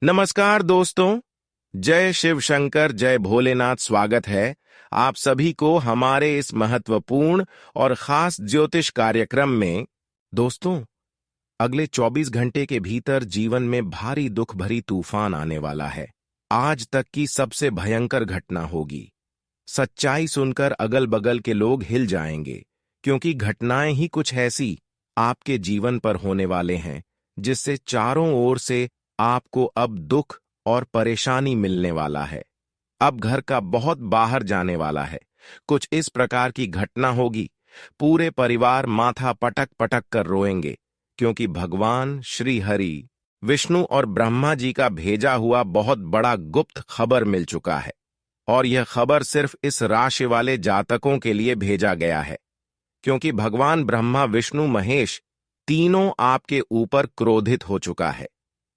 नमस्कार दोस्तों। जय शिव शंकर, जय भोलेनाथ। स्वागत है आप सभी को हमारे इस महत्वपूर्ण और खास ज्योतिष कार्यक्रम में। दोस्तों, अगले 24 घंटे के भीतर जीवन में भारी दुख भरी तूफान आने वाला है। आज तक की सबसे भयंकर घटना होगी। सच्चाई सुनकर अगल बगल के लोग हिल जाएंगे, क्योंकि घटनाएं ही कुछ ऐसी आपके जीवन पर होने वाले हैं जिससे चारों ओर से आपको अब दुख और परेशानी मिलने वाला है। अब घर का बहुत बाहर जाने वाला है। कुछ इस प्रकार की घटना होगी, पूरे परिवार माथा पटक पटक कर रोएंगे, क्योंकि भगवान श्री हरि, विष्णु और ब्रह्मा जी का भेजा हुआ बहुत बड़ा गुप्त खबर मिल चुका है। और यह खबर सिर्फ इस राशि वाले जातकों के लिए भेजा गया है, क्योंकि भगवान ब्रह्मा, विष्णु, महेश तीनों आपके ऊपर क्रोधित हो चुका है।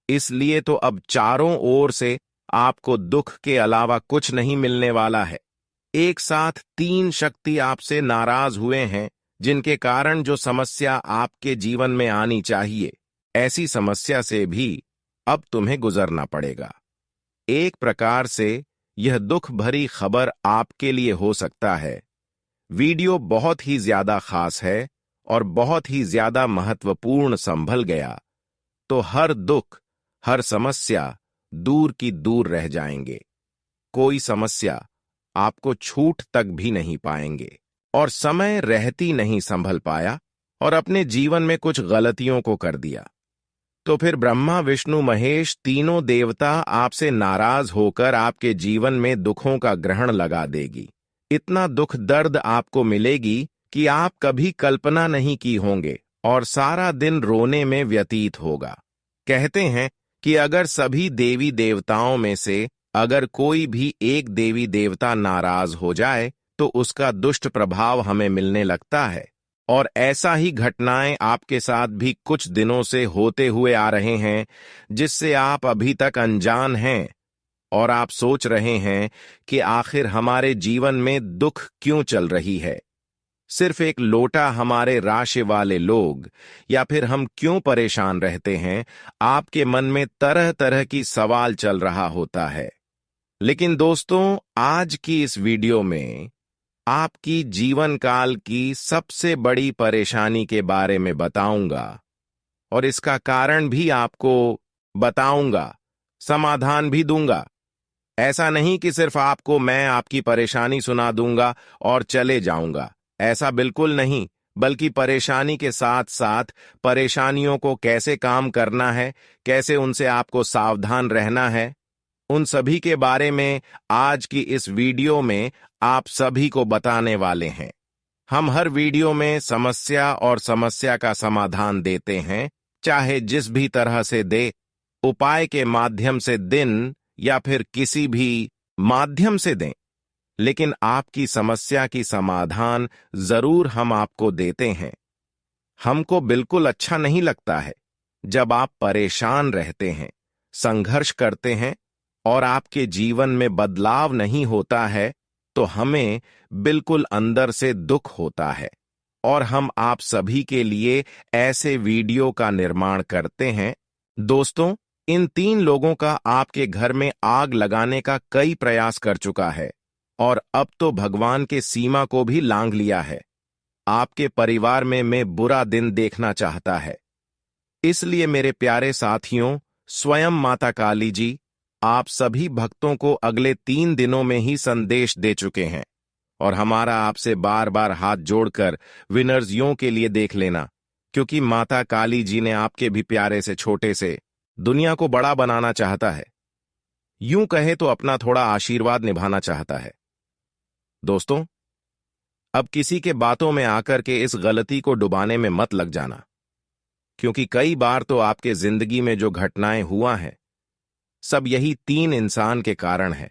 इसलिए तो अब चारों ओर से आपको दुख के अलावा कुछ नहीं मिलने वाला है। एक साथ 3 शक्ति आपसे नाराज हुए हैं, जिनके कारण जो समस्या आपके जीवन में आनी चाहिए, ऐसी समस्या से भी अब तुम्हें गुजरना पड़ेगा। एक प्रकार से यह दुख भरी खबर आपके लिए हो सकता है। वीडियो बहुत ही ज्यादा खास है और बहुत ही ज्यादा महत्वपूर्ण संभल गया तो हर दुख, हर समस्या दूर की दूर रह जाएंगे। कोई समस्या आपको छूट तक भी नहीं पाएंगे। और समय रहती नहीं संभल पाया और अपने जीवन में कुछ गलतियों को कर दिया, तो फिर ब्रह्मा, विष्णु, महेश तीनों देवता आपसे नाराज होकर आपके जीवन में दुखों का ग्रहण लगा देगी। इतना दुख दर्द आपको मिलेगी कि आप कभी कल्पना नहीं की होंगे, और सारा दिन रोने में व्यतीत होगा। कहते हैं कि अगर सभी देवी देवताओं में से अगर कोई भी एक देवी देवता नाराज हो जाए तो उसका दुष्ट प्रभाव हमें मिलने लगता है। और ऐसा ही घटनाएं आपके साथ भी कुछ दिनों से होते हुए आ रहे हैं, जिससे आप अभी तक अनजान हैं और आप सोच रहे हैं कि आखिर हमारे जीवन में दुख क्यों चल रही है। सिर्फ एक लोटा हमारे राशि वाले लोग, या फिर हम क्यों परेशान रहते हैं, आपके मन में तरह तरह की सवाल चल रहा होता है। लेकिन दोस्तों, आज की इस वीडियो में आपकी जीवन काल की सबसे बड़ी परेशानी के बारे में बताऊंगा, और इसका कारण भी आपको बताऊंगा, समाधान भी दूंगा। ऐसा नहीं कि सिर्फ आपको मैं आपकी परेशानी सुना दूंगा और चले जाऊंगा, ऐसा बिल्कुल नहीं, बल्कि परेशानी के साथ साथ परेशानियों को कैसे काम करना है, कैसे उनसे आपको सावधान रहना है, उन सभी के बारे में आज की इस वीडियो में आप सभी को बताने वाले हैं। हम हर वीडियो में समस्या और समस्या का समाधान देते हैं, चाहे जिस भी तरह से दे, उपाय के माध्यम से दिन या फिर किसी भी माध्यम से दें, लेकिन आपकी समस्या की समाधान जरूर हम आपको देते हैं। हमको बिल्कुल अच्छा नहीं लगता है जब आप परेशान रहते हैं, संघर्ष करते हैं और आपके जीवन में बदलाव नहीं होता है, तो हमें बिल्कुल अंदर से दुख होता है। और हम आप सभी के लिए ऐसे वीडियो का निर्माण करते हैं। दोस्तों, इन 3 लोगों का आपके घर में आग लगाने का कई प्रयास कर चुका है, और अब तो भगवान के सीमा को भी लांघ लिया है। आपके परिवार में बुरा दिन देखना चाहता है। इसलिए मेरे प्यारे साथियों, स्वयं माता काली जी आप सभी भक्तों को अगले 3 दिनों में ही संदेश दे चुके हैं, और हमारा आपसे बार बार हाथ जोड़कर विनर्स यों के लिए देख लेना, क्योंकि माता काली जी ने आपके भी प्यारे से छोटे से दुनिया को बड़ा बनाना चाहता है। यूं कहे तो अपना थोड़ा आशीर्वाद निभाना चाहता है। दोस्तों, अब किसी के बातों में आकर के इस गलती को डुबाने में मत लग जाना, क्योंकि कई बार तो आपके जिंदगी में जो घटनाएं हुआ है, सब यही 3 इंसान के कारण है।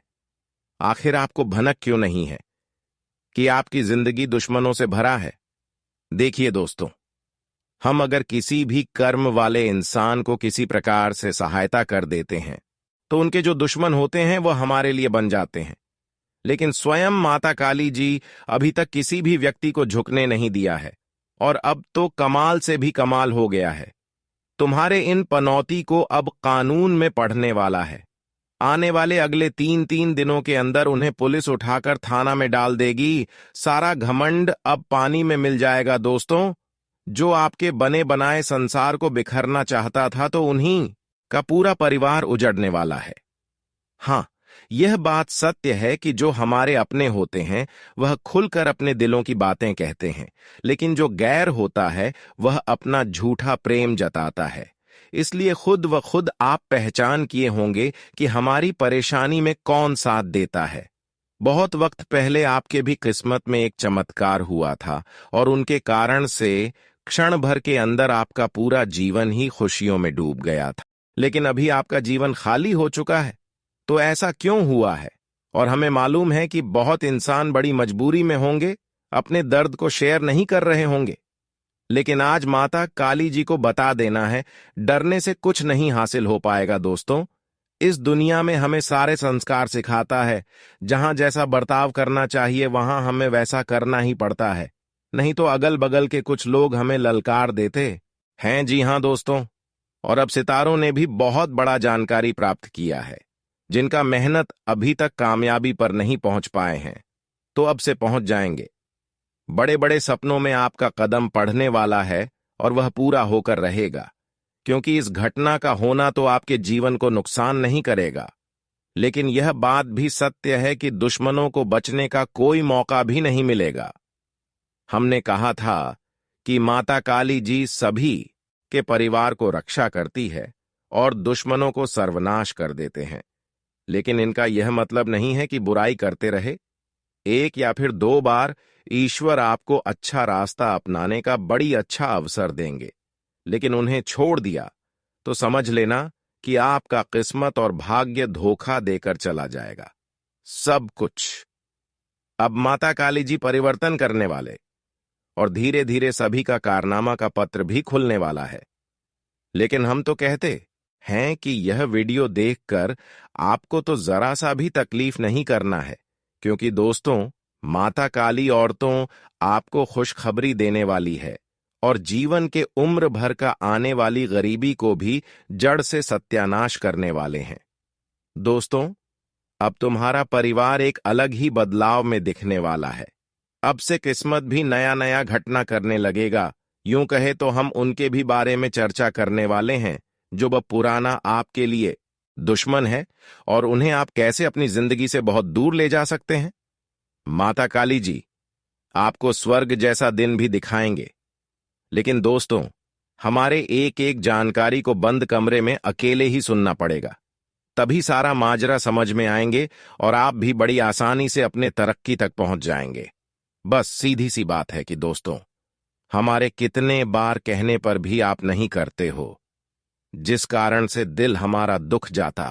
आखिर आपको भनक क्यों नहीं है कि आपकी जिंदगी दुश्मनों से भरा है? देखिए दोस्तों, हम अगर किसी भी कर्म वाले इंसान को किसी प्रकार से सहायता कर देते हैं, तो उनके जो दुश्मन होते हैं वो हमारे लिए बन जाते हैं। लेकिन स्वयं माता काली जी अभी तक किसी भी व्यक्ति को झुकने नहीं दिया है, और अब तो कमाल से भी कमाल हो गया है। तुम्हारे इन पनौती को अब कानून में पढ़ने वाला है। आने वाले अगले 3 दिनों के अंदर उन्हें पुलिस उठाकर थाना में डाल देगी। सारा घमंड अब पानी में मिल जाएगा दोस्तों। जो आपके बने बनाए संसार को बिखरना चाहता था तो उन्हीं का पूरा परिवार उजड़ने वाला है। हाँ, यह बात सत्य है कि जो हमारे अपने होते हैं वह खुलकर अपने दिलों की बातें कहते हैं, लेकिन जो गैर होता है वह अपना झूठा प्रेम जताता है। इसलिए खुद व खुद आप पहचान किए होंगे कि हमारी परेशानी में कौन साथ देता है। बहुत वक्त पहले आपके भी किस्मत में एक चमत्कार हुआ था और उनके कारण से क्षण भर के अंदर आपका पूरा जीवन ही खुशियों में डूब गया था। लेकिन अभी आपका जीवन खाली हो चुका है। तो ऐसा क्यों हुआ है? और हमें मालूम है कि बहुत इंसान बड़ी मजबूरी में होंगे, अपने दर्द को शेयर नहीं कर रहे होंगे। लेकिन आज माता काली जी को बता देना है, डरने से कुछ नहीं हासिल हो पाएगा दोस्तों। इस दुनिया में हमें सारे संस्कार सिखाता है। जहां जैसा बर्ताव करना चाहिए वहां हमें वैसा करना ही पड़ता है, नहीं तो अगल बगल के कुछ लोग हमें ललकार देते हैं। जी हां दोस्तों, और अब सितारों ने भी बहुत बड़ा जानकारी प्राप्त किया है। जिनका मेहनत अभी तक कामयाबी पर नहीं पहुंच पाए हैं, तो अब से पहुंच जाएंगे। बड़े बड़े सपनों में आपका कदम पड़ने वाला है और वह पूरा होकर रहेगा, क्योंकि इस घटना का होना तो आपके जीवन को नुकसान नहीं करेगा। लेकिन यह बात भी सत्य है कि दुश्मनों को बचने का कोई मौका भी नहीं मिलेगा। हमने कहा था कि माता काली जी सभी के परिवार को रक्षा करती है और दुश्मनों को सर्वनाश कर देते हैं। लेकिन इनका यह मतलब नहीं है कि बुराई करते रहे। एक या फिर 2 बार ईश्वर आपको अच्छा रास्ता अपनाने का बड़ी अच्छा अवसर देंगे, लेकिन उन्हें छोड़ दिया तो समझ लेना कि आपका किस्मत और भाग्य धोखा देकर चला जाएगा। सब कुछ अब माता काली जी परिवर्तन करने वाले और धीरे धीरे सभी का कारनामा का पत्र भी खुलने वाला है। लेकिन हम तो कहते हैं कि यह वीडियो देखकर आपको तो जरा सा भी तकलीफ नहीं करना है, क्योंकि दोस्तों माता काली औरतों आपको खुशखबरी देने वाली है और जीवन के उम्र भर का आने वाली गरीबी को भी जड़ से सत्यानाश करने वाले हैं। दोस्तों, अब तुम्हारा परिवार एक अलग ही बदलाव में दिखने वाला है। अब से किस्मत भी नया नया घटना करने लगेगा। यूं कहे तो हम उनके भी बारे में चर्चा करने वाले हैं जो वह पुराना आपके लिए दुश्मन है और उन्हें आप कैसे अपनी जिंदगी से बहुत दूर ले जा सकते हैं। माता काली जी आपको स्वर्ग जैसा दिन भी दिखाएंगे। लेकिन दोस्तों, हमारे एक एक जानकारी को बंद कमरे में अकेले ही सुनना पड़ेगा, तभी सारा माजरा समझ में आएंगे और आप भी बड़ी आसानी से अपने तरक्की तक पहुंच जाएंगे। बस सीधी सी बात है कि दोस्तों, हमारे कितने बार कहने पर भी आप नहीं करते हो, जिस कारण से दिल हमारा दुख जाता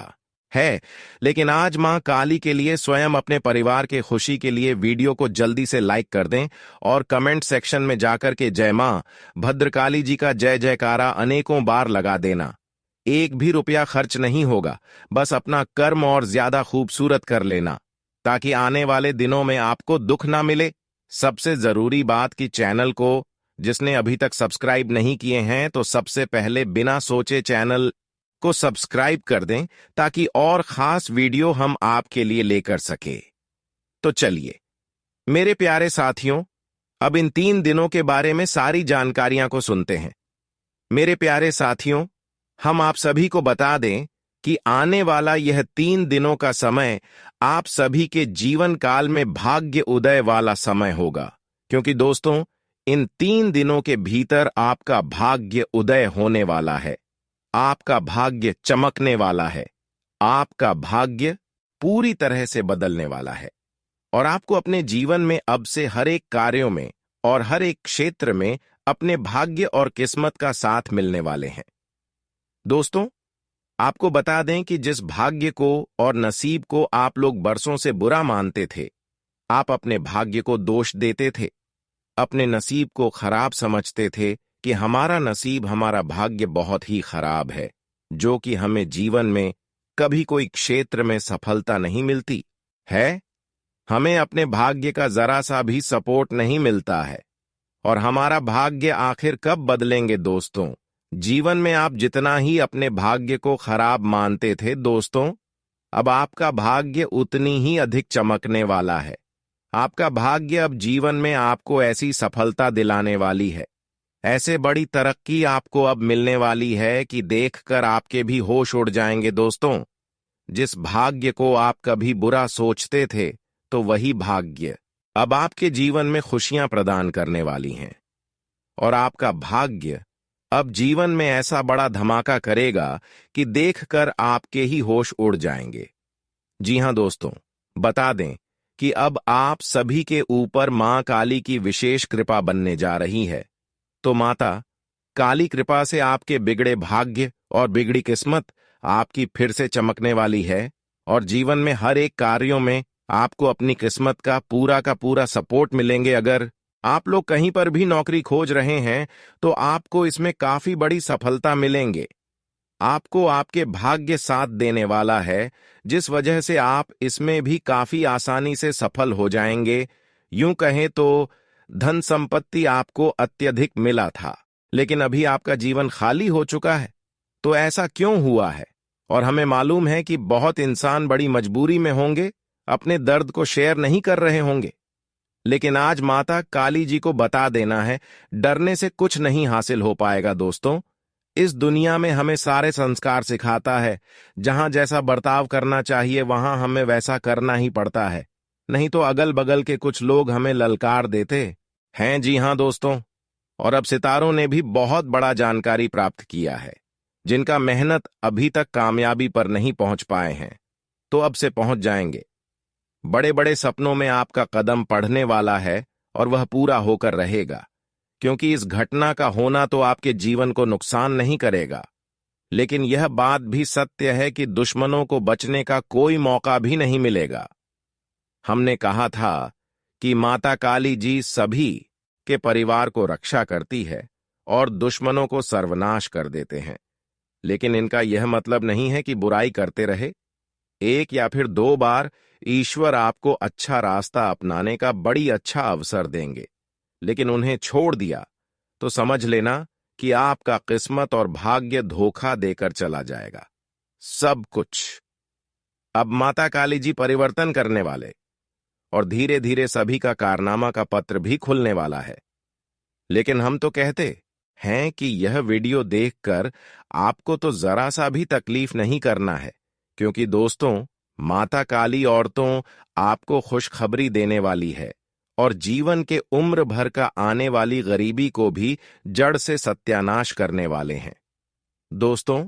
है। लेकिन आज मां काली के लिए स्वयं अपने परिवार के खुशी के लिए वीडियो को जल्दी से लाइक कर दें और कमेंट सेक्शन में जाकर के जय मां भद्रकाली जी का जय जयकारा अनेकों बार लगा देना। एक भी रुपया खर्च नहीं होगा, बस अपना कर्म और ज्यादा खूबसूरत कर लेना, ताकि आने वाले दिनों में आपको दुख ना मिले। सबसे जरूरी बात कि चैनल को जिसने अभी तक सब्सक्राइब नहीं किए हैं तो सबसे पहले बिना सोचे चैनल को सब्सक्राइब कर दें, ताकि और खास वीडियो हम आपके लिए लेकर सके। तो चलिए मेरे प्यारे साथियों, अब इन 3 दिनों के बारे में सारी जानकारियां को सुनते हैं। मेरे प्यारे साथियों, हम आप सभी को बता दें कि आने वाला यह 3 दिनों का समय आप सभी के जीवन काल में भाग्य उदय वाला समय होगा, क्योंकि दोस्तों इन 3 दिनों के भीतर आपका भाग्य उदय होने वाला है, आपका भाग्य चमकने वाला है, आपका भाग्य पूरी तरह से बदलने वाला है और आपको अपने जीवन में अब से हर एक कार्यों में और हर एक क्षेत्र में अपने भाग्य और किस्मत का साथ मिलने वाले हैं। दोस्तों, आपको बता दें कि जिस भाग्य को और नसीब को आप लोग बरसों से बुरा मानते थे, आप अपने भाग्य को दोष देते थे, अपने नसीब को खराब समझते थे कि हमारा नसीब हमारा भाग्य बहुत ही खराब है, जो कि हमें जीवन में कभी कोई क्षेत्र में सफलता नहीं मिलती है, हमें अपने भाग्य का जरा सा भी सपोर्ट नहीं मिलता है और हमारा भाग्य आखिर कब बदलेंगे दोस्तों, जीवन में आप जितना ही अपने भाग्य को खराब मानते थे दोस्तों, अब आपका भाग्य उतनी ही अधिक चमकने वाला है। आपका भाग्य अब जीवन में आपको ऐसी सफलता दिलाने वाली है, ऐसे बड़ी तरक्की आपको अब मिलने वाली है कि देखकर आपके भी होश उड़ जाएंगे दोस्तों। जिस भाग्य को आप कभी बुरा सोचते थे, तो वही भाग्य अब आपके जीवन में खुशियां प्रदान करने वाली हैं। और आपका भाग्य अब जीवन में ऐसा बड़ा धमाका करेगा कि देखकर आपके ही होश उड़ जाएंगे। जी हां दोस्तों, बता दें कि अब आप सभी के ऊपर मां काली की विशेष कृपा बनने जा रही है। तो माता काली कृपा से आपके बिगड़े भाग्य और बिगड़ी किस्मत आपकी फिर से चमकने वाली है, और जीवन में हर एक कार्यों में आपको अपनी किस्मत का पूरा सपोर्ट मिलेंगे। अगर आप लोग कहीं पर भी नौकरी खोज रहे हैं, तो आपको इसमें काफी बड़ी सफलता मिलेंगे। आपको आपके भाग्य साथ देने वाला है, जिस वजह से आप इसमें भी काफी आसानी से सफल हो जाएंगे। यूं कहें तो धन संपत्ति आपको अत्यधिक मिला था, लेकिन अभी आपका जीवन खाली हो चुका है। तो ऐसा क्यों हुआ है? और हमें मालूम है कि बहुत इंसान बड़ी मजबूरी में होंगे, अपने दर्द को शेयर नहीं कर रहे होंगे। लेकिन आज माता काली जी को बता देना है, डरने से कुछ नहीं हासिल हो पाएगा दोस्तों। इस दुनिया में हमें सारे संस्कार सिखाता है। जहां जैसा बर्ताव करना चाहिए वहां हमें वैसा करना ही पड़ता है, नहीं तो अगल बगल के कुछ लोग हमें ललकार देते हैं। जी हां दोस्तों, और अब सितारों ने भी बहुत बड़ा जानकारी प्राप्त किया है। जिनका मेहनत अभी तक कामयाबी पर नहीं पहुंच पाए हैं, तो अब से पहुंच जाएंगे। बड़े बड़े सपनों में आपका कदम पड़ने वाला है, और वह पूरा होकर रहेगा। क्योंकि इस घटना का होना तो आपके जीवन को नुकसान नहीं करेगा, लेकिन यह बात भी सत्य है कि दुश्मनों को बचने का कोई मौका भी नहीं मिलेगा। हमने कहा था कि माता काली जी सभी के परिवार को रक्षा करती है और दुश्मनों को सर्वनाश कर देते हैं। लेकिन इनका यह मतलब नहीं है कि बुराई करते रहे। एक या फिर 2 बार ईश्वर आपको अच्छा रास्ता अपनाने का बड़ी अच्छा अवसर देंगे, लेकिन उन्हें छोड़ दिया तो समझ लेना कि आपका किस्मत और भाग्य धोखा देकर चला जाएगा। सब कुछ अब माता काली जी परिवर्तन करने वाले, और धीरे धीरे सभी का कारनामा का पत्र भी खुलने वाला है। लेकिन हम तो कहते हैं कि यह वीडियो देखकर आपको तो जरा सा भी तकलीफ नहीं करना है, क्योंकि दोस्तों माता काली औरतों आपको खुशखबरी देने वाली है, और जीवन के उम्र भर का आने वाली गरीबी को भी जड़ से सत्यानाश करने वाले हैं। दोस्तों,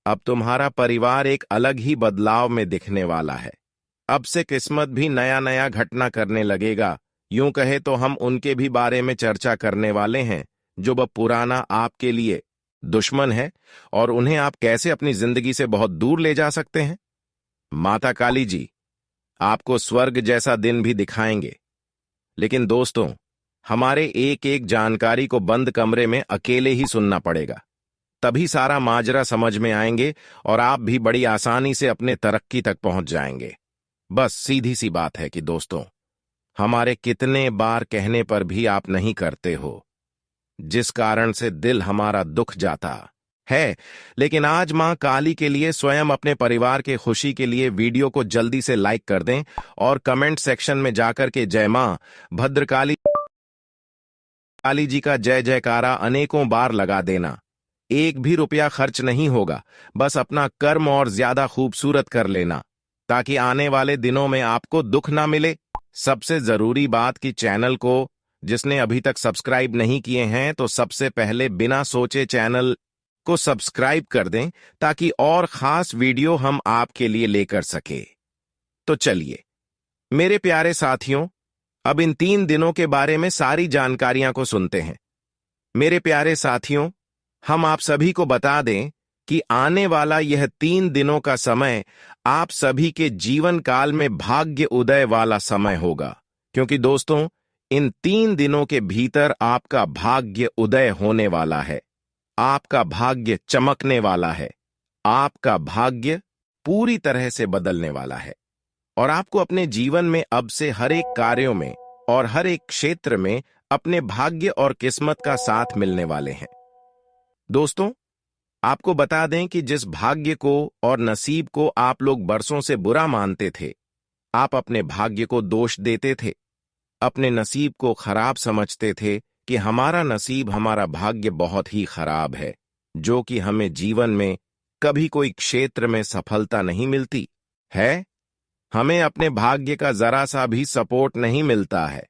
अब तुम्हारा परिवार एक अलग ही बदलाव में दिखने वाला है। अब से किस्मत भी नया नया घटना करने लगेगा। यूं कहे तो हम उनके भी बारे में चर्चा करने वाले हैं, जो वह पुराना आपके लिए दुश्मन है, और उन्हें आप कैसे अपनी जिंदगी से बहुत दूर ले जा सकते हैं। माता काली जी आपको स्वर्ग जैसा दिन भी दिखाएंगे। लेकिन दोस्तों, हमारे एक एक जानकारी को बंद कमरे में अकेले ही सुनना पड़ेगा, तभी सारा माजरा समझ में आएंगे और आप भी बड़ी आसानी से अपने तरक्की तक पहुंच जाएंगे। बस सीधी सी बात है कि दोस्तों, हमारे कितने बार कहने पर भी आप नहीं करते हो, जिस कारण से दिल हमारा दुख जाता है। लेकिन आज मां काली के लिए स्वयं अपने परिवार के खुशी के लिए वीडियो को जल्दी से लाइक कर दें, और कमेंट सेक्शन में जाकर के जय मां भद्रकाली काली जी का जय जयकारा अनेकों बार लगा देना। एक भी रुपया खर्च नहीं होगा, बस अपना कर्म और ज्यादा खूबसूरत कर लेना, ताकि आने वाले दिनों में आपको दुख ना मिले। सबसे जरूरी बात कि चैनल को जिसने अभी तक सब्सक्राइब नहीं किए हैं, तो सबसे पहले बिना सोचे चैनल को सब्सक्राइब कर दें, ताकि और खास वीडियो हम आपके लिए लेकर सके। तो चलिए मेरे प्यारे साथियों, अब इन 3 दिनों के बारे में सारी जानकारियां को सुनते हैं। मेरे प्यारे साथियों, हम आप सभी को बता दें कि आने वाला यह 3 दिनों का समय आप सभी के जीवन काल में भाग्य उदय वाला समय होगा, क्योंकि दोस्तों इन 3 दिनों के भीतर आपका भाग्य उदय होने वाला है, आपका भाग्य चमकने वाला है, आपका भाग्य पूरी तरह से बदलने वाला है, और आपको अपने जीवन में अब से हर एक कार्यों में और हर एक क्षेत्र में अपने भाग्य और किस्मत का साथ मिलने वाले हैं। दोस्तों, आपको बता दें कि जिस भाग्य को और नसीब को आप लोग बरसों से बुरा मानते थे, आप अपने भाग्य को दोष देते थे, अपने नसीब को खराब समझते थे कि हमारा नसीब, हमारा भाग्य बहुत ही खराब है, जो कि हमें जीवन में कभी कोई क्षेत्र में सफलता नहीं मिलती है। हमें अपने भाग्य का जरा सा भी सपोर्ट नहीं मिलता है।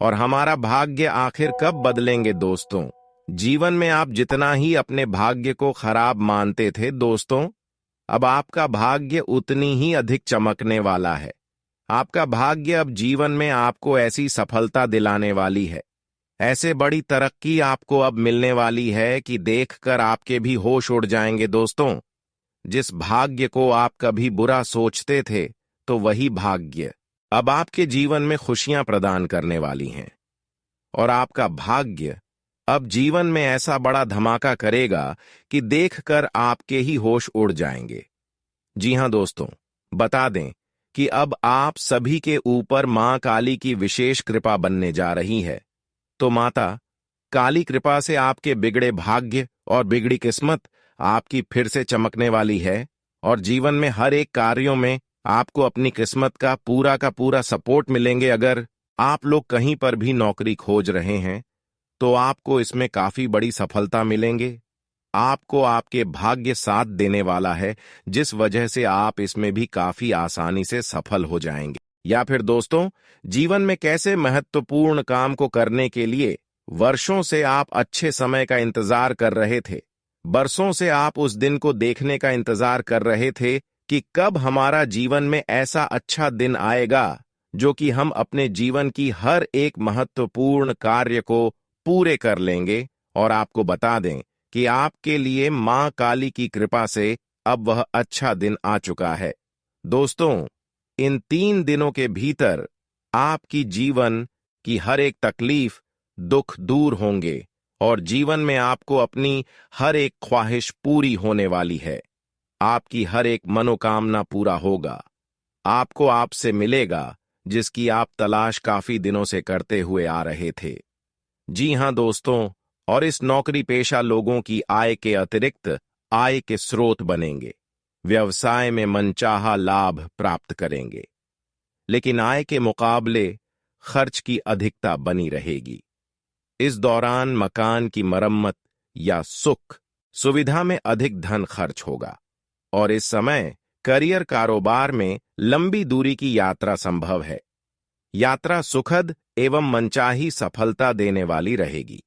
और हमारा भाग्य आखिर कब बदलेंगे दोस्तों? जीवन में आप जितना ही अपने भाग्य को खराब मानते थे दोस्तों, अब आपका भाग्य उतनी ही अधिक चमकने वाला है। आपका भाग्य अब जीवन में आपको ऐसी सफलता दिलाने वाली है, ऐसे बड़ी तरक्की आपको अब मिलने वाली है कि देखकर आपके भी होश उड़ जाएंगे दोस्तों। जिस भाग्य को आप कभी बुरा सोचते थे, तो वही भाग्य अब आपके जीवन में खुशियां प्रदान करने वाली हैं। और आपका भाग्य अब जीवन में ऐसा बड़ा धमाका करेगा कि देखकर आपके ही होश उड़ जाएंगे। जी हां दोस्तों, बता दें कि अब आप सभी के ऊपर मां काली की विशेष कृपा बनने जा रही है। तो माता काली कृपा से आपके बिगड़े भाग्य और बिगड़ी किस्मत आपकी फिर से चमकने वाली है, और जीवन में हर एक कार्यों में आपको अपनी किस्मत का पूरा सपोर्ट मिलेंगे। अगर आप लोग कहीं पर भी नौकरी खोज रहे हैं, तो आपको इसमें काफी बड़ी सफलता मिलेंगे। आपको आपके भाग्य साथ देने वाला है, जिस वजह से आप इसमें भी काफी आसानी से सफल हो जाएंगे। या फिर दोस्तों, जीवन में कैसे महत्वपूर्ण काम को करने के लिए वर्षों से आप अच्छे समय का इंतजार कर रहे थे, बरसों से आप उस दिन को देखने का इंतजार कर रहे थे कि कब हमारा जीवन में ऐसा अच्छा दिन आएगा जो कि हम अपने जीवन की हर एक महत्वपूर्ण कार्य को पूरे कर लेंगे। और आपको बता दें कि आपके लिए मां काली की कृपा से अब वह अच्छा दिन आ चुका है। दोस्तों, इन 3 दिनों के भीतर आपकी जीवन की हर एक तकलीफ, दुख दूर होंगे और जीवन में आपको अपनी हर एक ख्वाहिश पूरी होने वाली है। आपकी हर एक मनोकामना पूरा होगा। आपको आपसे मिलेगा जिसकी आप तलाश काफी दिनों से करते हुए आ रहे थे। जी हां दोस्तों, और इस नौकरी पेशा लोगों की आय के अतिरिक्त आय के स्रोत बनेंगे। व्यवसाय में मनचाहा लाभ प्राप्त करेंगे, लेकिन आय के मुकाबले खर्च की अधिकता बनी रहेगी। इस दौरान मकान की मरम्मत या सुख सुविधा में अधिक धन खर्च होगा, और इस समय करियर कारोबार में लंबी दूरी की यात्रा संभव है। यात्रा सुखद एवं मनचाही सफलता देने वाली रहेगी।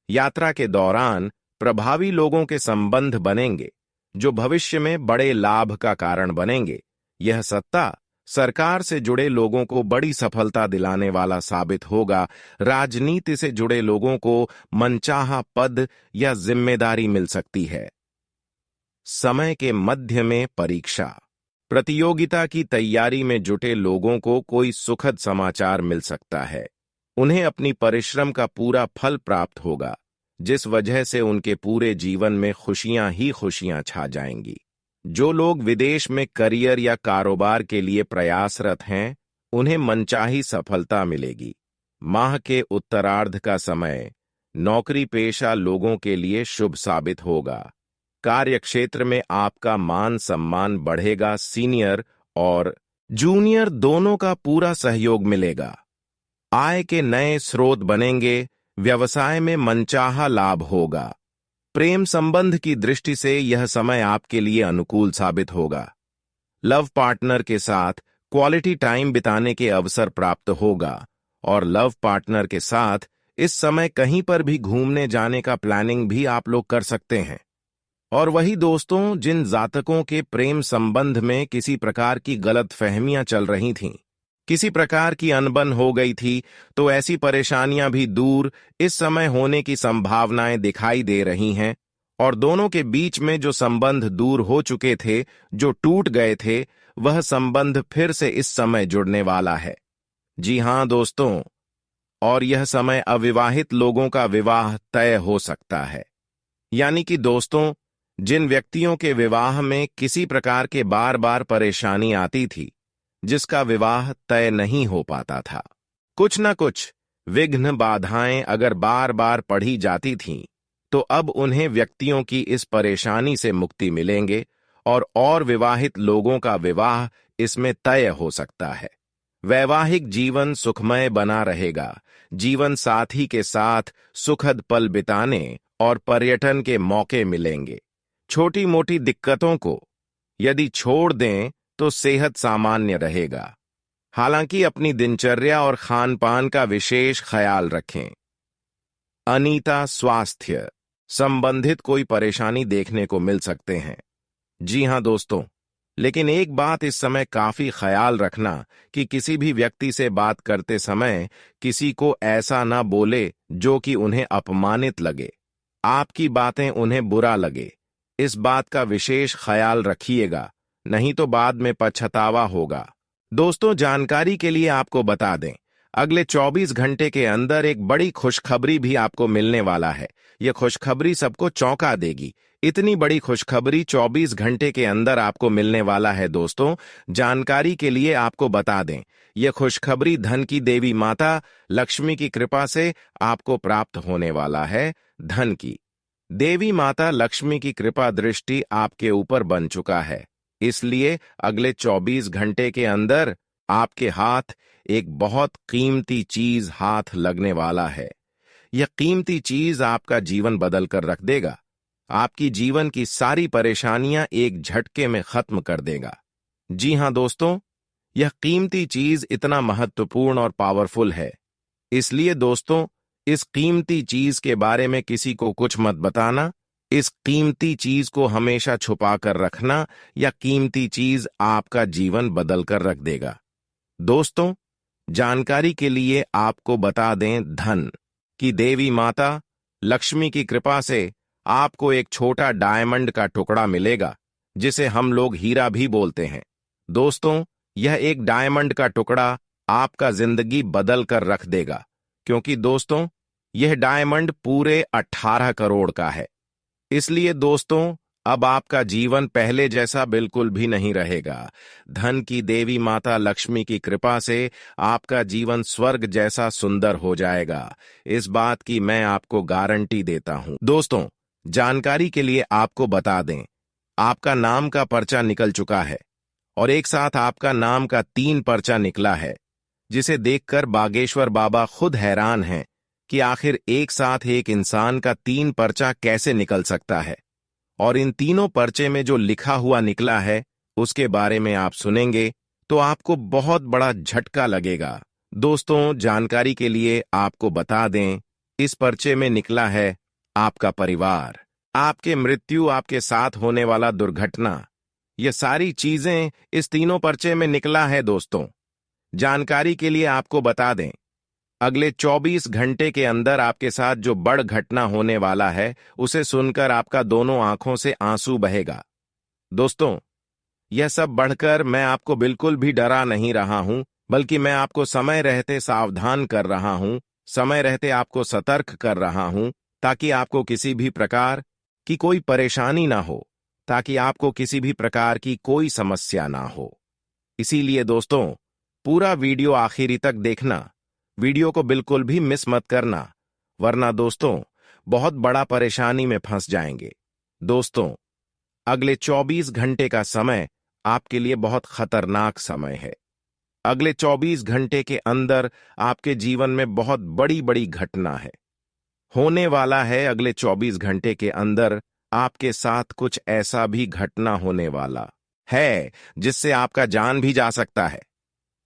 यात्रा के दौरान प्रभावी लोगों के संबंध बनेंगे, जो भविष्य में बड़े लाभ का कारण बनेंगे। यह सत्ता सरकार से जुड़े लोगों को बड़ी सफलता दिलाने वाला साबित होगा। राजनीति से जुड़े लोगों को मनचाहा पद या जिम्मेदारी मिल सकती है। समय के मध्य में परीक्षा, प्रतियोगिता की तैयारी में जुटे लोगों को कोई सुखद समाचार मिल सकता है। उन्हें अपनी परिश्रम का पूरा फल प्राप्त होगा, जिस वजह से उनके पूरे जीवन में खुशियां ही खुशियां छा जाएंगी। जो लोग विदेश में करियर या कारोबार के लिए प्रयासरत हैं, उन्हें मनचाही सफलता मिलेगी। माह के उत्तरार्ध का समय नौकरी पेशा लोगों के लिए शुभ साबित होगा। कार्य क्षेत्र में आपका मान सम्मान बढ़ेगा। सीनियर और जूनियर दोनों का पूरा सहयोग मिलेगा। आय के नए स्रोत बनेंगे। व्यवसाय में मनचाहा लाभ होगा। प्रेम संबंध की दृष्टि से यह समय आपके लिए अनुकूल साबित होगा। लव पार्टनर के साथ क्वालिटी टाइम बिताने के अवसर प्राप्त होगा, और लव पार्टनर के साथ इस समय कहीं पर भी घूमने जाने का प्लानिंग भी आप लोग कर सकते हैं। और वही दोस्तों, जिन जातकों के प्रेम संबंध में किसी प्रकार की गलतफहमियां चल रही थीं, किसी प्रकार की अनबन हो गई थी, तो ऐसी परेशानियां भी दूर इस समय होने की संभावनाएं दिखाई दे रही हैं। और दोनों के बीच में जो संबंध दूर हो चुके थे, जो टूट गए थे, वह संबंध फिर से इस समय जुड़ने वाला है। जी हां दोस्तों, और यह समय अविवाहित लोगों का विवाह तय हो सकता है। यानी कि दोस्तों, जिन व्यक्तियों के विवाह में किसी प्रकार के बार बार परेशानी आती थी, जिसका विवाह तय नहीं हो पाता था, कुछ न कुछ विघ्न बाधाएं अगर बार बार पढ़ी जाती थीं, तो अब उन्हें व्यक्तियों की इस परेशानी से मुक्ति मिलेंगे और विवाहित लोगों का विवाह इसमें तय हो सकता है। वैवाहिक जीवन सुखमय बना रहेगा। जीवन साथी के साथ सुखद पल बिताने और पर्यटन के मौके मिलेंगे। छोटी मोटी दिक्कतों को यदि छोड़ दें तो सेहत सामान्य रहेगा। हालांकि अपनी दिनचर्या और खान पान का विशेष ख्याल रखें। अनीता, स्वास्थ्य संबंधित कोई परेशानी देखने को मिल सकते हैं। जी हां दोस्तों, लेकिन एक बात इस समय काफी ख्याल रखना कि किसी भी व्यक्ति से बात करते समय किसी को ऐसा ना बोले जो कि उन्हें अपमानित लगे, आपकी बातें उन्हें बुरा लगे। इस बात का विशेष ख्याल रखिएगा, नहीं तो बाद में पछतावा होगा। दोस्तों, जानकारी के लिए आपको बता दें, अगले 24 घंटे के अंदर एक बड़ी खुशखबरी भी आपको मिलने वाला है। यह खुशखबरी सबको चौंका देगी। इतनी बड़ी खुशखबरी 24 घंटे के अंदर आपको मिलने वाला है। दोस्तों, जानकारी के लिए आपको बता दें, यह खुशखबरी धन की देवी माता लक्ष्मी की कृपा से आपको प्राप्त होने वाला है। धन की देवी माता लक्ष्मी की कृपा दृष्टि आपके ऊपर बन चुका है, इसलिए अगले 24 घंटे के अंदर आपके हाथ एक बहुत कीमती चीज हाथ लगने वाला है। यह कीमती चीज आपका जीवन बदल कर रख देगा। आपकी जीवन की सारी परेशानियां एक झटके में खत्म कर देगा। जी हां दोस्तों, यह कीमती चीज इतना महत्वपूर्ण और पावरफुल है, इसलिए दोस्तों इस कीमती चीज के बारे में किसी को कुछ मत बताना। इस कीमती चीज को हमेशा छुपा कर रखना, या कीमती चीज आपका जीवन बदल कर रख देगा। दोस्तों, जानकारी के लिए आपको बता दें, धन की देवी माता लक्ष्मी की कृपा से आपको एक छोटा डायमंड का टुकड़ा मिलेगा, जिसे हम लोग हीरा भी बोलते हैं। दोस्तों, यह एक डायमंड का टुकड़ा आपका जिंदगी बदल कर रख देगा, क्योंकि दोस्तों यह डायमंड पूरे 18 करोड़ का है। इसलिए दोस्तों अब आपका जीवन पहले जैसा बिल्कुल भी नहीं रहेगा। धन की देवी माता लक्ष्मी की कृपा से आपका जीवन स्वर्ग जैसा सुंदर हो जाएगा। इस बात की मैं आपको गारंटी देता हूं। दोस्तों, जानकारी के लिए आपको बता दें, आपका नाम का पर्चा निकल चुका है और एक साथ आपका नाम का 3 पर्चा निकला है, जिसे देखकर बागेश्वर बाबा खुद हैरान हैं कि आखिर एक साथ एक इंसान का 3 पर्चा कैसे निकल सकता है। और इन तीनों पर्चे में जो लिखा हुआ निकला है उसके बारे में आप सुनेंगे तो आपको बहुत बड़ा झटका लगेगा। दोस्तों, जानकारी के लिए आपको बता दें, इस पर्चे में निकला है आपका परिवार, आपके मृत्यु, आपके साथ होने वाला दुर्घटना, ये सारी चीजें इस तीनों पर्चे में निकला है। दोस्तों, जानकारी के लिए आपको बता दें, अगले 24 घंटे के अंदर आपके साथ जो बड़ घटना होने वाला है उसे सुनकर आपका दोनों आंखों से आंसू बहेगा। दोस्तों, यह सब बढ़कर मैं आपको बिल्कुल भी डरा नहीं रहा हूं, बल्कि मैं आपको समय रहते सावधान कर रहा हूं, समय रहते आपको सतर्क कर रहा हूं, ताकि आपको किसी भी प्रकार की कोई परेशानी ना हो, ताकि आपको किसी भी प्रकार की कोई समस्या ना हो। इसीलिए दोस्तों, पूरा वीडियो आखिरी तक देखना, वीडियो को बिल्कुल भी मिस मत करना, वरना दोस्तों बहुत बड़ा परेशानी में फंस जाएंगे। दोस्तों, अगले 24 घंटे का समय आपके लिए बहुत खतरनाक समय है। अगले 24 घंटे के अंदर आपके जीवन में बहुत बड़ी बड़ी घटना है होने वाला है। अगले 24 घंटे के अंदर आपके साथ कुछ ऐसा भी घटना होने वाला है जिससे आपका जान भी जा सकता है।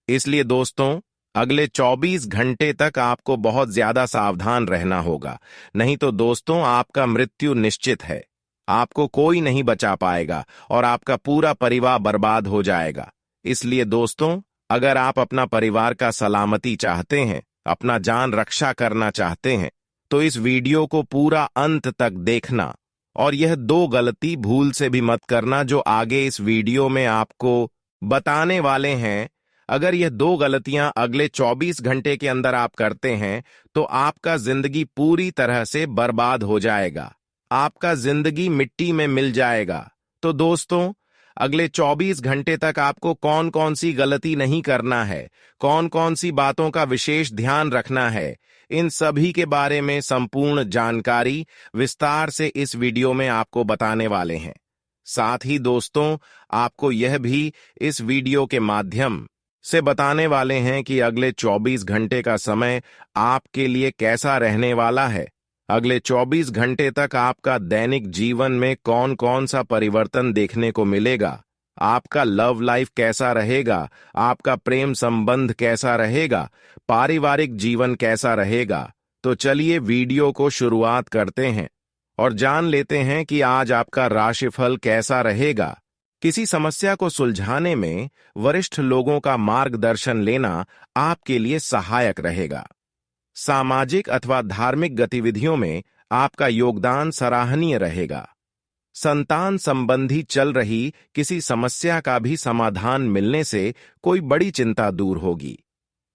इसलिए दोस्तों, अगले 24 घंटे तक आपको बहुत ज्यादा सावधान रहना होगा, नहीं तो दोस्तों आपका मृत्यु निश्चित है। आपको कोई नहीं बचा पाएगा और आपका पूरा परिवार बर्बाद हो जाएगा। इसलिए दोस्तों, अगर आप अपना परिवार का सलामती चाहते हैं, अपना जान रक्षा करना चाहते हैं, तो इस वीडियो को पूरा अंत तक देखना और यह 2 गलती भूल से भी मत करना जो आगे इस वीडियो में आपको बताने वाले हैं। अगर यह 2 गलतियां अगले 24 घंटे के अंदर आप करते हैं तो आपका जिंदगी पूरी तरह से बर्बाद हो जाएगा, आपका जिंदगी मिट्टी में मिल जाएगा। तो दोस्तों, अगले 24 घंटे तक आपको कौन कौन सी गलती नहीं करना है, कौन कौन सी बातों का विशेष ध्यान रखना है, इन सभी के बारे में संपूर्ण जानकारी विस्तार से इस वीडियो में आपको बताने वाले हैं। साथ ही दोस्तों, आपको यह भी इस वीडियो के माध्यम से बताने वाले हैं कि अगले 24 घंटे का समय आपके लिए कैसा रहने वाला है। अगले 24 घंटे तक आपका दैनिक जीवन में कौन कौन सा परिवर्तन देखने को मिलेगा, आपका लव लाइफ कैसा रहेगा, आपका प्रेम संबंध कैसा रहेगा, पारिवारिक जीवन कैसा रहेगा। तो चलिए वीडियो को शुरुआत करते हैं और जान लेते हैं कि आज आपका राशिफल कैसा रहेगा। किसी समस्या को सुलझाने में वरिष्ठ लोगों का मार्गदर्शन लेना आपके लिए सहायक रहेगा। सामाजिक अथवा धार्मिक गतिविधियों में आपका योगदान सराहनीय रहेगा। संतान संबंधी चल रही किसी समस्या का भी समाधान मिलने से कोई बड़ी चिंता दूर होगी।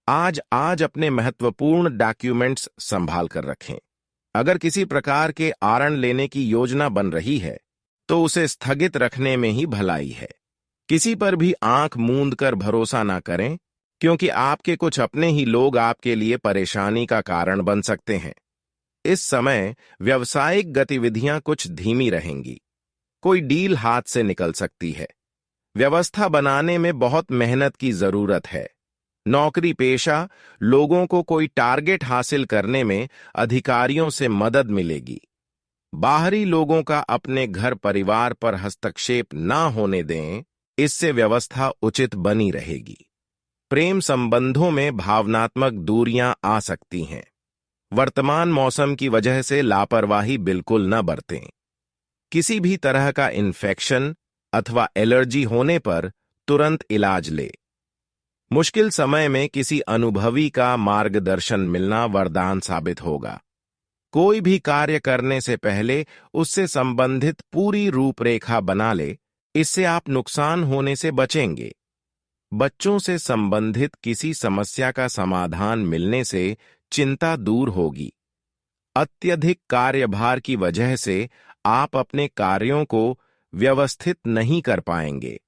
आज अपने महत्वपूर्ण डॉक्यूमेंट्स संभाल कर रखें। अगर किसी प्रकार के आरण लेने की योजना बन रही है तो उसे स्थगित रखने में ही भलाई है। किसी पर भी आंख मूंद कर भरोसा ना करें, क्योंकि आपके कुछ अपने ही लोग आपके लिए परेशानी का कारण बन सकते हैं। इस समय व्यावसायिक गतिविधियां कुछ धीमी रहेंगी। कोई डील हाथ से निकल सकती है। व्यवस्था बनाने में बहुत मेहनत की जरूरत है। नौकरी पेशा लोगों को कोई टारगेट हासिल करने में अधिकारियों से मदद मिलेगी। बाहरी लोगों का अपने घर परिवार पर हस्तक्षेप ना होने दें, इससे व्यवस्था उचित बनी रहेगी। प्रेम संबंधों में भावनात्मक दूरियां आ सकती हैं। वर्तमान मौसम की वजह से लापरवाही बिल्कुल न बरतें। किसी भी तरह का इन्फेक्शन अथवा एलर्जी होने पर तुरंत इलाज ले। मुश्किल समय में किसी अनुभवी का मार्गदर्शन मिलना वरदान साबित होगा। कोई भी कार्य करने से पहले उससे संबंधित पूरी रूपरेखा बना ले, इससे आप नुकसान होने से बचेंगे। बच्चों से संबंधित किसी समस्या का समाधान मिलने से चिंता दूर होगी। अत्यधिक कार्यभार की वजह से आप अपने कार्यों को व्यवस्थित नहीं कर पाएंगे।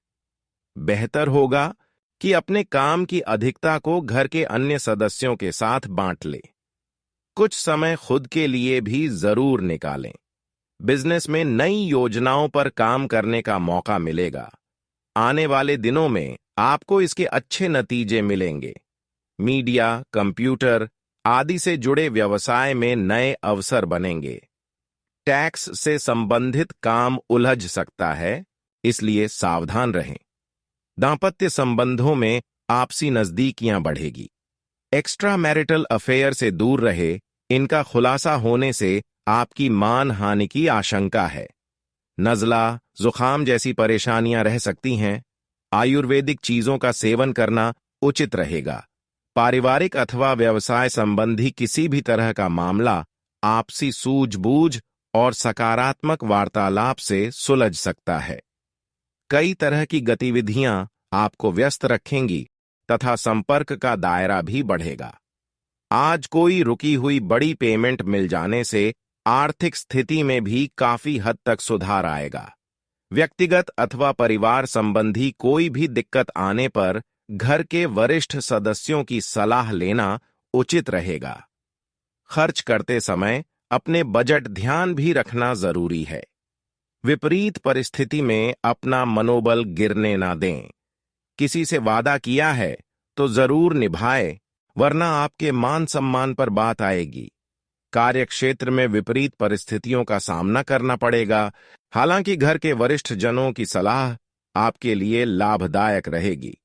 बेहतर होगा कि अपने काम की अधिकता को घर के अन्य सदस्यों के साथ बांट लें। कुछ समय खुद के लिए भी जरूर निकालें। बिजनेस में नई योजनाओं पर काम करने का मौका मिलेगा। आने वाले दिनों में आपको इसके अच्छे नतीजे मिलेंगे। मीडिया, कंप्यूटर आदि से जुड़े व्यवसाय में नए अवसर बनेंगे। टैक्स से संबंधित काम उलझ सकता है, इसलिए सावधान रहें। दांपत्य संबंधों में आपसी नजदीकियां बढ़ेगी। एक्स्ट्रा मैरिटल अफेयर से दूर रहे, इनका खुलासा होने से आपकी मान हानि की आशंका है। नज़ला, जुखाम जैसी परेशानियां रह सकती हैं। आयुर्वेदिक चीजों का सेवन करना उचित रहेगा। पारिवारिक अथवा व्यवसाय संबंधी किसी भी तरह का मामला आपसी सूझबूझ और सकारात्मक वार्तालाप से सुलझ सकता है। कई तरह की गतिविधियां आपको व्यस्त रखेंगी तथा संपर्क का दायरा भी बढ़ेगा। आज कोई रुकी हुई बड़ी पेमेंट मिल जाने से आर्थिक स्थिति में भी काफी हद तक सुधार आएगा। व्यक्तिगत अथवा परिवार संबंधी कोई भी दिक्कत आने पर घर के वरिष्ठ सदस्यों की सलाह लेना उचित रहेगा। खर्च करते समय अपने बजट ध्यान भी रखना जरूरी है। विपरीत परिस्थिति में अपना मनोबल गिरने ना दें। किसी से वादा किया है तो जरूर निभाए, वरना आपके मान सम्मान पर बात आएगी। कार्यक्षेत्र में विपरीत परिस्थितियों का सामना करना पड़ेगा। हालांकि घर के वरिष्ठ जनों की सलाह आपके लिए लाभदायक रहेगी।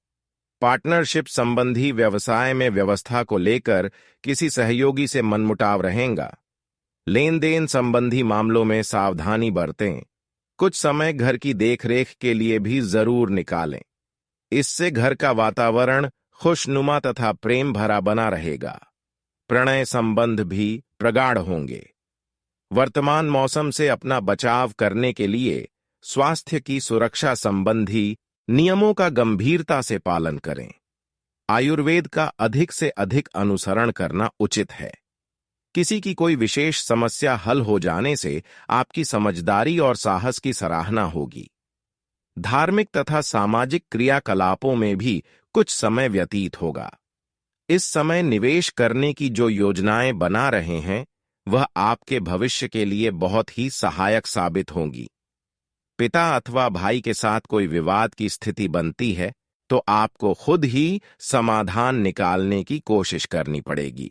पार्टनरशिप संबंधी व्यवसाय में व्यवस्था को लेकर किसी सहयोगी से मनमुटाव रहेगा। लेन देन संबंधी मामलों में सावधानी बरतें। कुछ समय घर की देखरेख के लिए भी जरूर निकालें। इससे घर का वातावरण खुशनुमा तथा प्रेम भरा बना रहेगा। प्रणय संबंध भी प्रगाढ़ होंगे। वर्तमान मौसम से अपना बचाव करने के लिए स्वास्थ्य की सुरक्षा संबंधी नियमों का गंभीरता से पालन करें। आयुर्वेद का अधिक से अधिक अनुसरण करना उचित है। किसी की कोई विशेष समस्या हल हो जाने से आपकी समझदारी और साहस की सराहना होगी। धार्मिक तथा सामाजिक क्रियाकलापों में भी कुछ समय व्यतीत होगा। इस समय निवेश करने की जो योजनाएं बना रहे हैं वह आपके भविष्य के लिए बहुत ही सहायक साबित होंगी। पिता अथवा भाई के साथ कोई विवाद की स्थिति बनती है तो आपको खुद ही समाधान निकालने की कोशिश करनी पड़ेगी।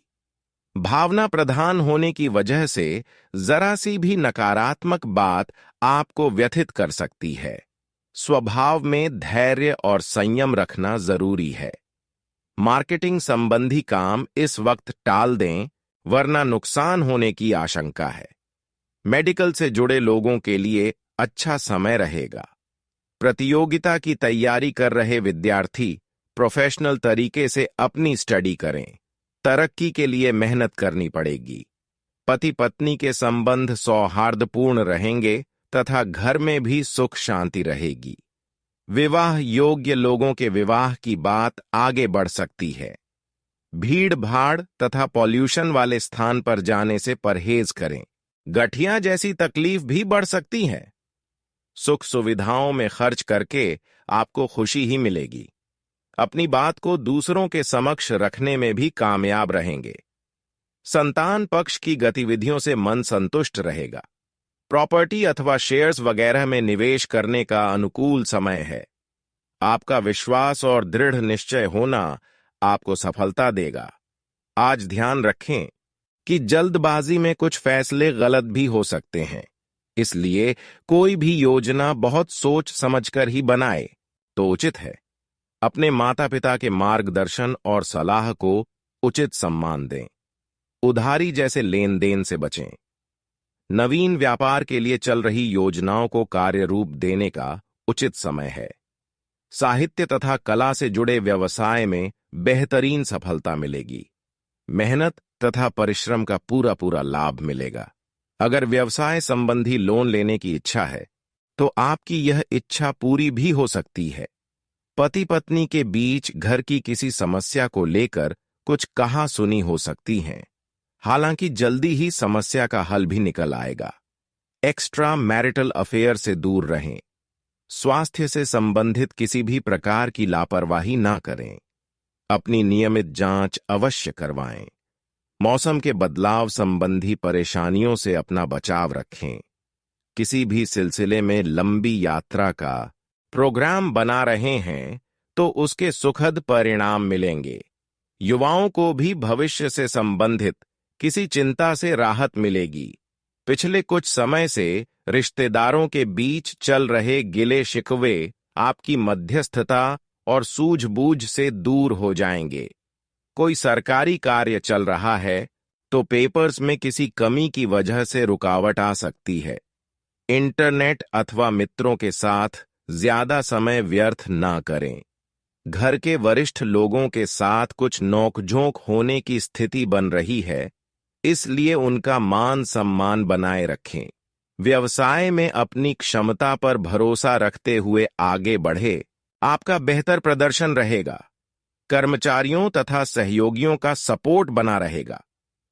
भावना प्रधान होने की वजह से जरा सी भी नकारात्मक बात आपको व्यथित कर सकती है। स्वभाव में धैर्य और संयम रखना जरूरी है। मार्केटिंग संबंधी काम इस वक्त टाल दें, वरना नुकसान होने की आशंका है। मेडिकल से जुड़े लोगों के लिए अच्छा समय रहेगा। प्रतियोगिता की तैयारी कर रहे विद्यार्थी प्रोफेशनल तरीके से अपनी स्टडी करें। तरक्की के लिए मेहनत करनी पड़ेगी। पति पत्नी के संबंध सौहार्दपूर्ण रहेंगे तथा घर में भी सुख शांति रहेगी। विवाह योग्य लोगों के विवाह की बात आगे बढ़ सकती है। भीड़ भाड़ तथा पॉल्यूशन वाले स्थान पर जाने से परहेज करें। गठिया जैसी तकलीफ भी बढ़ सकती है। सुख सुविधाओं में खर्च करके आपको खुशी ही मिलेगी। अपनी बात को दूसरों के समक्ष रखने में भी कामयाब रहेंगे। संतान पक्ष की गतिविधियों से मन संतुष्ट रहेगा। प्रॉपर्टी अथवा शेयर्स वगैरह में निवेश करने का अनुकूल समय है। आपका विश्वास और दृढ़ निश्चय होना आपको सफलता देगा। आज ध्यान रखें कि जल्दबाजी में कुछ फैसले गलत भी हो सकते हैं, इसलिए कोई भी योजना बहुत सोच समझकर ही बनाए तो उचित है। अपने माता पिता के मार्गदर्शन और सलाह को उचित सम्मान दें। उधारी जैसे लेन देन से बचें। नवीन व्यापार के लिए चल रही योजनाओं को कार्य रूप देने का उचित समय है। साहित्य तथा कला से जुड़े व्यवसाय में बेहतरीन सफलता मिलेगी। मेहनत तथा परिश्रम का पूरा पूरा लाभ मिलेगा। अगर व्यवसाय संबंधी लोन लेने की इच्छा है तो आपकी यह इच्छा पूरी भी हो सकती है। पति पत्नी के बीच घर की किसी समस्या को लेकर कुछ कहा सुनी हो सकती हैं, हालांकि जल्दी ही समस्या का हल भी निकल आएगा। एक्स्ट्रा मैरिटल अफेयर से दूर रहें। स्वास्थ्य से संबंधित किसी भी प्रकार की लापरवाही ना करें। अपनी नियमित जांच अवश्य करवाएं। मौसम के बदलाव संबंधी परेशानियों से अपना बचाव रखें। किसी भी सिलसिले में लंबी यात्रा का प्रोग्राम बना रहे हैं तो उसके सुखद परिणाम मिलेंगे। युवाओं को भी भविष्य से संबंधित किसी चिंता से राहत मिलेगी। पिछले कुछ समय से रिश्तेदारों के बीच चल रहे गिले शिकवे आपकी मध्यस्थता और सूझबूझ से दूर हो जाएंगे। कोई सरकारी कार्य चल रहा है तो पेपर्स में किसी कमी की वजह से रुकावट आ सकती है। इंटरनेट अथवा मित्रों के साथ ज्यादा समय व्यर्थ ना करें। घर के वरिष्ठ लोगों के साथ कुछ नोकझोंक होने की स्थिति बन रही है, इसलिए उनका मान सम्मान बनाए रखें। व्यवसाय में अपनी क्षमता पर भरोसा रखते हुए आगे बढ़े, आपका बेहतर प्रदर्शन रहेगा। कर्मचारियों तथा सहयोगियों का सपोर्ट बना रहेगा।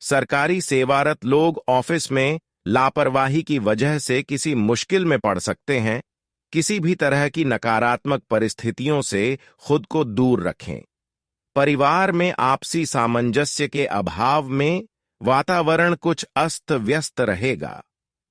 सरकारी सेवारत लोग ऑफिस में लापरवाही की वजह से किसी मुश्किल में पड़ सकते हैं। किसी भी तरह की नकारात्मक परिस्थितियों से खुद को दूर रखें। परिवार में आपसी सामंजस्य के अभाव में वातावरण कुछ अस्त व्यस्त रहेगा।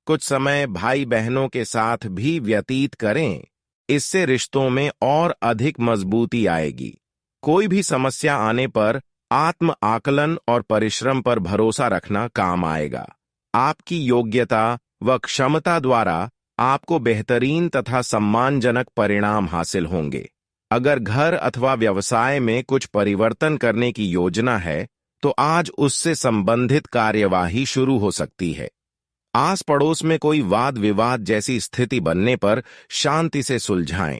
कुछ समय भाई बहनों के साथ भी व्यतीत करें, इससे रिश्तों में और अधिक मजबूती आएगी। कोई भी समस्या आने पर आत्म आकलन और परिश्रम पर भरोसा रखना काम आएगा। आपकी योग्यता व क्षमता द्वारा आपको बेहतरीन तथा सम्मानजनक परिणाम हासिल होंगे। अगर घर अथवा व्यवसाय में कुछ परिवर्तन करने की योजना है तो आज उससे संबंधित कार्यवाही शुरू हो सकती है। आस पड़ोस में कोई वाद विवाद जैसी स्थिति बनने पर शांति से सुलझाएं।